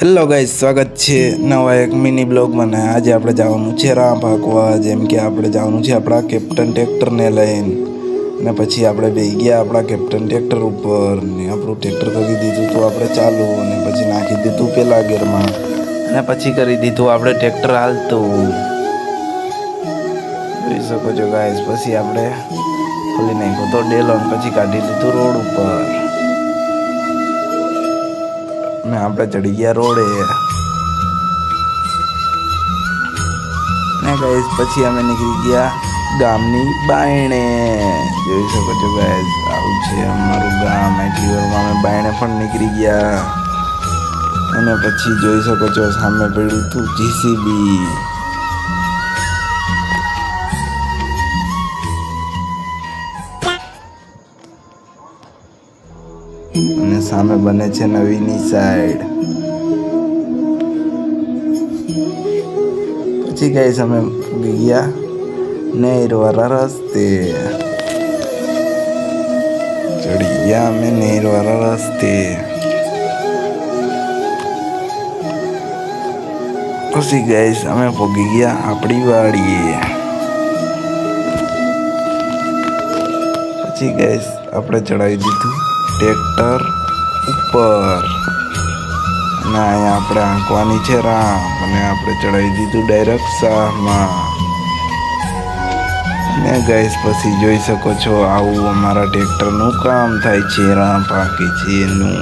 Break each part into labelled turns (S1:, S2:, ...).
S1: Hello guys, સ્વાગત છે નવા એક મિની બ્લોગમાં. આજે આપણે જવાનું છે રાહ ભાગવા. જેમ કે આપણે જવાનું છે આપણા કેપ્ટન ટ્રેક્ટરને લઈને, અને પછી આપણે બેસી ગયા આપણા કેપ્ટન ટ્રેક્ટર ઉપર ને આપણું ટ્રેક્ટર કરી દીધું તો આપણે ચાલુ, અને પછી નાખી દીધું પેલા ગેરમાં, અને પછી કરી દીધું આપણે ટ્રેક્ટર હાલતું. જોઈ શકો છો ગાઈસ. પછી આપણે ખોલી નાખ્યો તો ડેલો, પછી કાઢી લીધું રોડ ઉપર, ને આપણે ચડી ગયા રોડે. ને ગાઈસ પછી અમે નીકળી ગયા ગામની બાયણે. જોઈ શકો છો ગાઈસ, આવું છે અમારું ગામ. એટલી વારમાં અમે બાયણે પણ નીકળી ગયા, અને પછી જોઈ શકો છો સામે પડ્યું હતું જીસીબી. અને સામે બને છે નવીની સાઈડ. પછી ગાઈસ અમે ગયા નહેરવાળા રસ્તે. ચડી ગયા અમે નહેરવાળા રસ્તે. પછી ગાઈસ અમે પહોંચી ગયા આપણી વાડીએ. પછી ગાઈસ આપણે ચડાવી દીધું ટ્રેક્ટર ઉપર, અને અહીંયા આપણે આંકવાની છે રામ, અને આપણે ચડાવી દીધું ડાયરેક્ટ શાહમાં. ને ગાઈસ પછી જોઈ શકો છો આવું અમારા ટ્રેક્ટરનું કામ થાય છે, રામ પાકે છે એનું.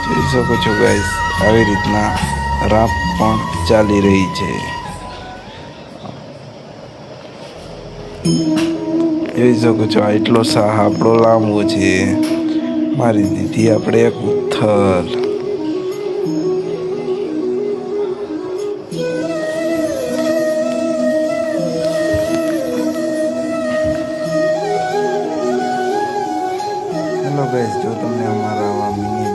S1: જોઈ શકો છો ગાઈસ, આવી રીતના રાપ પણ ચાલી રહી છે. જોઈ શકો છો એટલો સાહ આપણો લાંબો છે. મારી દીધી આપણે એક ઉથલ. હેલો ગાઈસ, જો તમને અમારા આવા મિની